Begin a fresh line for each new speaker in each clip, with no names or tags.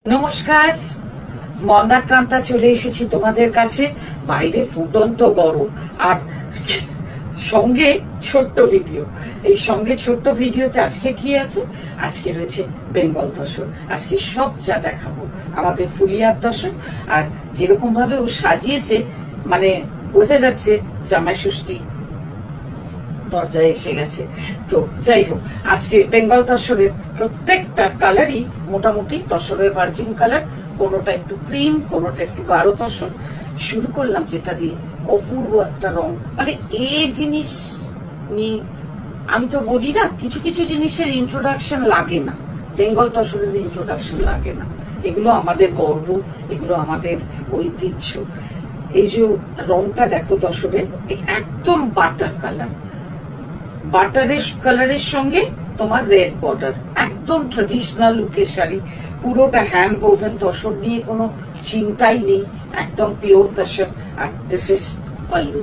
নমস্কার, মন্দাক্রান্তা চলে এসেছি তোমাদের কাছে। বাইরে ফুটন্ত গরম আর সঙ্গে ছোট্ট ভিডিও। এই সঙ্গে ছোট্ট ভিডিওতে আজকে কি আছে? আজকে রয়েছে বেঙ্গল দশর। আজকে সব যা দেখাবো আমাদের ফুলিয়ার দশর। আর যেরকম ভাবে ও সাজিয়েছে, মানে বোঝা যাচ্ছে জামাই ষষ্ঠী দরজায় এসে গেছে। তো যাই হোক, আজকে বেঙ্গল তসরের প্রত্যেকটা কালারই মোটামুটি তসরের ভার্জিন কালার, কোনোটা একটু ক্রিম, কোনোটা একটু গাঢ় তসর। শুরু করলাম যেটা দিয়ে, অপূর্ব একটা রং। মানে এই জিনিস নিয়ে আমি তো বলি না, কিছু কিছু জিনিসের ইন্ট্রোডাকশন লাগে না, বেঙ্গল তসরের ইন্ট্রোডাকশন লাগে না। এগুলো আমাদের গর্ব, এগুলো আমাদের ঐতিহ্য। এই যে রংটা দেখো তসরের, একদম বাটার কালার, বাটারের কালারের সঙ্গে তোমার রেড বর্ডার, একদম ট্রেডিশনাল লুকের শাড়ি। পুরোটা হ্যান্ড ওভেন তসর নিয়ে কোনো চিন্তাই নেই, একদম পিওর তসর। আর দিস ইজ পাল্লু,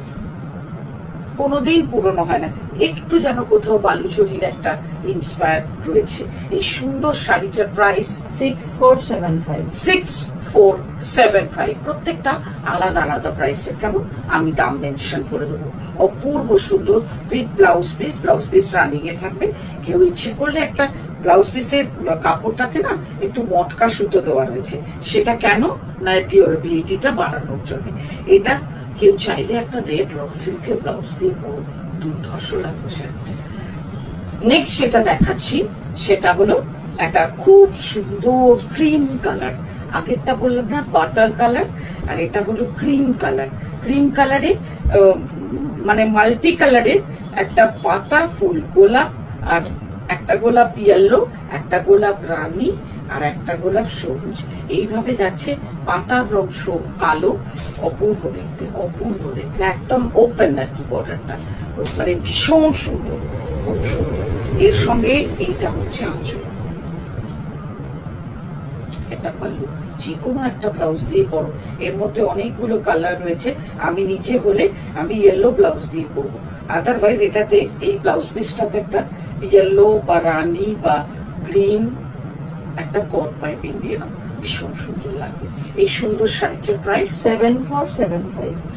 কোনোদিন পুরনো হয় না, একটু যেন কোথাও বালুচরির একটা ইন্সপায়ার রয়েছে। এই সুন্দর শাড়িটার প্রাইস 6475। প্রত্যেকটা আলাদা আলাদা প্রাইসের, কেমন আমি দাম মেনশন করে দেবো। অপূর্ব সুন্দর with blouse piece, blouse piece running এ থাকবে। কেউ ইচ্ছে করলে একটা ব্লাউজ পিসের কাপড়টাতে না একটু মটকা সুতো দেওয়া রয়েছে, সেটা কেন না ডিউরেবিলিটিটা বাড়ানোর জন্য। এটা কেউ চাইলে একটা রেড রক সিল্কের ব্লাউজ দিয়ে পুরো দুর্ধর্ষ লাগবে শাড়িটা। নেক্সট যেটা দেখাচ্ছি সেটা হলো একটা খুব সুন্দর ক্রিম কালার। আগেরটা বললাম না বাটার কালার, আর এটা হলো ক্রিম কালার। ক্রিম কালারে মানে মাল্টি কালারের একটা পাতা ফুল গোলাপ, আর একটা গোলাপ ইয়েলো, একটা গোলাপ রানী, আর একটা গোলাপ সবুজ। এইভাবে যাচ্ছে, পাতার রং কালো। অপূর্ব দেখতে, অপূর্ব দেখতে, একদম ওপেন আর কি বর্ডারটা, মানে ভীষণ সুন্দর, খুব সুন্দর। এর সঙ্গে এইটা হচ্ছে আঁচল, এটা পাল্লু। যে কোনো একটা ব্লাউজ দিয়ে পরো, এর মধ্যে অনেকগুলো কালার রয়েছে। আমি নিজে হলে আমি ইয়েলো ব্লাউজ দিয়ে পরবো, আদারওয়াইজ এটাতে এই ব্লাউজ পিসটাতে একটা ইয়েলো বা রানী বা গ্রিন একটা কট পাইপিং দিয়ে না, ভীষণ সুন্দর লাগবে। এই সুন্দর শাড়িটার প্রাইস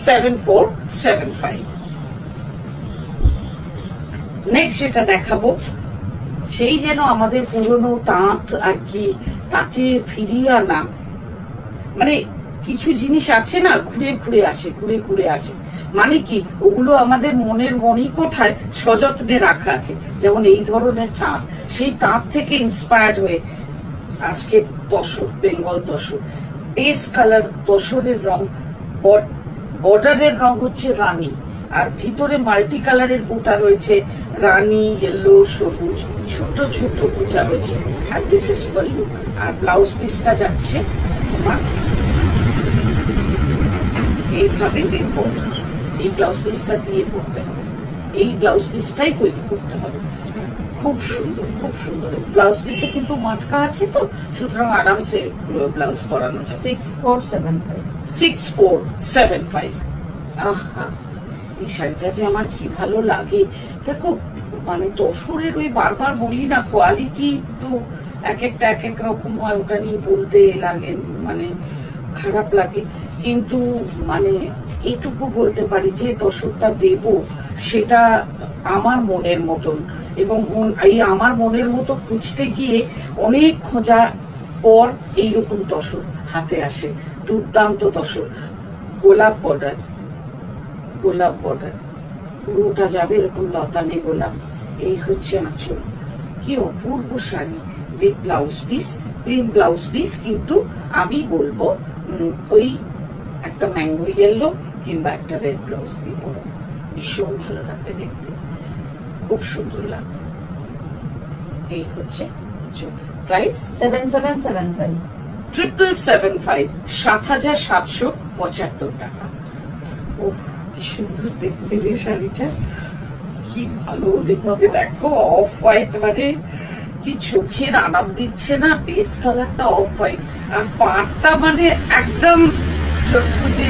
7475। নেক্সট যেটা দেখাবো, সেই যেন আমাদের পুরনো তাঁত আর কি, তাকে ফিরিয়ে আনা। মানে কিছু জিনিস আছে না, ঘুরে ঘুরে আসে, ঘুরে ঘুরে আসে। মানে কি, ওগুলো আমাদের মনের মণিকোঠায় সযত্নে রাখা আছে। যেমন এই ধরনের তাঁত, সেই তাঁত থেকে ইন্সপায়ার্ড হয়ে আজকে তসর, বেঙ্গল তসর। বেস কালার তসরের রং, বর্ডারের রং হচ্ছে রানী, আর ভিতরে মাল্টি কালারের বুটা রয়েছে, রানী, ইয়েলো, সবুজ, ছোট ছোট বুটা রয়েছে। আর দিস ইজ পাল্লু। আর ব্লাউজ পিসটা যাচ্ছে এইভাবে বর্ডার। এই ব্লাউজ পিসটা দিয়ে পড়তে হবে, এই ব্লাউজ পিসটাই তৈরি করতে হবে। খুব সুন্দর, খুব সুন্দর। ব্লাউজ পিসে কিন্তু মাটকা আছে, তো সুতরাং আরামসে ব্লাউজ করানো যাবে। 6475। আহা, এই শাড়িটা যে আমার কি ভালো লাগে। দেখো, মানে তসরের ওই বারবার বলি না, কোয়ালিটি তো এক একটা এক এক রকম হয়, ওটা নিয়ে বলতে লাগে, মানে খারাপ লাগে। কিন্তু মানে এইটুকু বলতে পারি যে তসরটা দেব সেটা আমার মনের মতন, এবং এই আমার মনের মতো খুঁজতে গিয়ে অনেক খোঁজা পর এইরকম তসর হাতে আসে। দুর্দান্ত তসর, গোলাপ বর্ডার, গোলাপ বর্ডার পুরোটা যাবে এরকম লতানে গোলাপ। এই হচ্ছে আঁচল। কি অপূর্ব sari with blouse piece, plain blouse piece. কিন্তু আমি বলবো ওই একটা ম্যাঙ্গো ইয়েলো কিংবা একটা রেড ব্লাউজ দিয়ে পরো, ভীষণ ভালো লাগবে দেখতে, খুব সুন্দর লাগবে। এই হচ্ছে প্রাইস
7775।
7775 টাকা। ও কি সুন্দর দেখতে যে শাড়িটা, কি ভালো দেখতে। দেখো অফ হোয়াইট, মানে কি চোখের আরাম দিচ্ছে না, বেস কালারটা অফ হোয়াইট, আর পাড়টা মানে একদম ছোট্ট, যে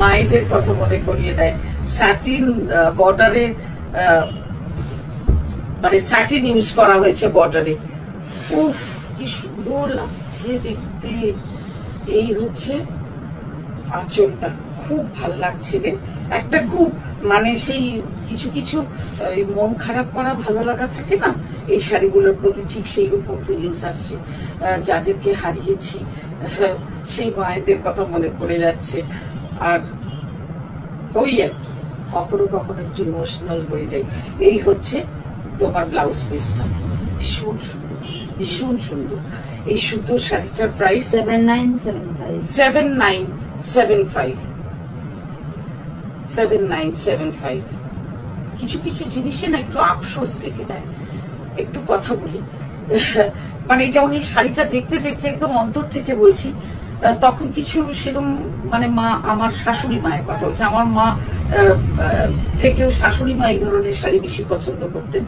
মায়েদের কথা মনে করিয়ে দেয়। স্যাটিন বর্ডারে, মানে স্যাটিন ইউজ করা হয়েছে বর্ডারে। উফ কি সুন্দর লাগছে। লাগছে দেখতে। এই হচ্ছে আঁচলটা, খুব ভাল লাগছে রে। একটা খুব মানে সেই কিছু কিছু মন খারাপ করা ভালো লাগা থাকে না, এই শাড়িগুলোর প্রতি ঠিক সেই রকম ফিলিংস আসছে। যাদেরকে হারিয়েছি সেই মায়েদের কথা মনে পড়ে যাচ্ছে। আর ওই আর কি, কখনো কখনো একটু ইমোশনাল হয়ে যায়। এই হচ্ছে তোমার ব্লাউজ পিসটা, ভীষণ সুন্দর, ভীষণ সুন্দর। এই সুন্দর শাড়িটার প্রাইস
7975
7975 7975। কিছু কিছু জিনিসে না একটু আফসোস থেকে দেয়। একটু কথা বলি, মানে যেমন এই শাড়িটা দেখতে দেখতে একদম অন্তর থেকে বলছি, তখন কিছু সেরকম মানে মা, আমার শাশুড়ি মায়ের কথা হচ্ছে, আমার মা থেকেও শাশুড়ি মা এই ধরনের শাড়ি বেশি পছন্দ করতেন।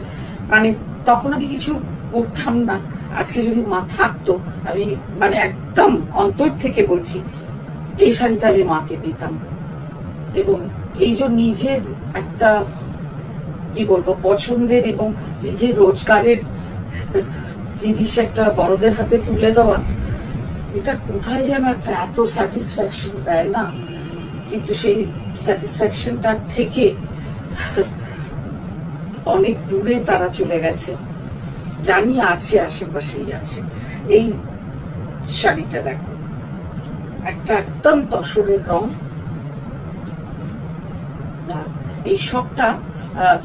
মানে তখন আমি কিছু করতাম না। আজকে যদি মা থাকতো, আমি মানে একদম অন্তর থেকে বলছি, এই শাড়িটা আমি মাকে দিতাম। এবং এই যে নিজের একটা কি বলবো পছন্দের এবং নিজের রোজগারের জিনিস একটা বড়দের হাতে তুলে দেওয়া, এটা কোথায় যেন একটা এত স্যাটিসফ্যাকশন দেয় না। কিন্তু সেই স্যাটিসফ্যাকশনটার থেকে অনেক দূরে তারা চলে গেছে। জানি আছে, আশেপাশেই আছে। এই শাড়িটা দেখো, একটা একদম তসরের রং। এই সবটা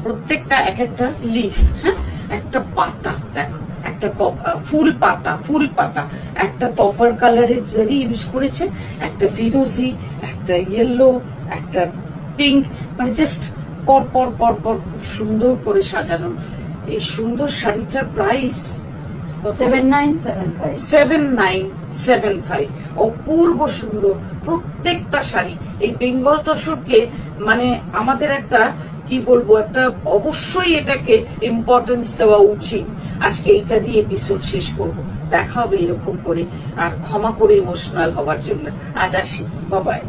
প্রত্যেকটা এক একটা লিফ, হ্যাঁ, একটা পাতা দেখো, একটা ফুল পাতা, একটা কপার কালারের জারি ইউজ করেছে, একটা ফিরোজি, একটা ইয়েলো, একটা পিঙ্ক, মানে জাস্ট পর পর পর পর খুব সুন্দর করে সাজানো। এই সুন্দর শাড়িটার প্রাইস 7975। অপূর্ব সুন্দর প্রত্যেকটা শাড়ি। এই বেঙ্গল তসরকে মানে আমাদের একটা কি বলবো, একটা অবশ্যই এটাকে ইম্পর্টেন্স দেওয়া উচিত। আজকে এইটা দিয়ে এপিসোড শেষ করব। দেখা হবে এরকম করে, আর ক্ষমা করে ইমোশনাল হওয়ার জন্য। আজ আসি, বাবাই।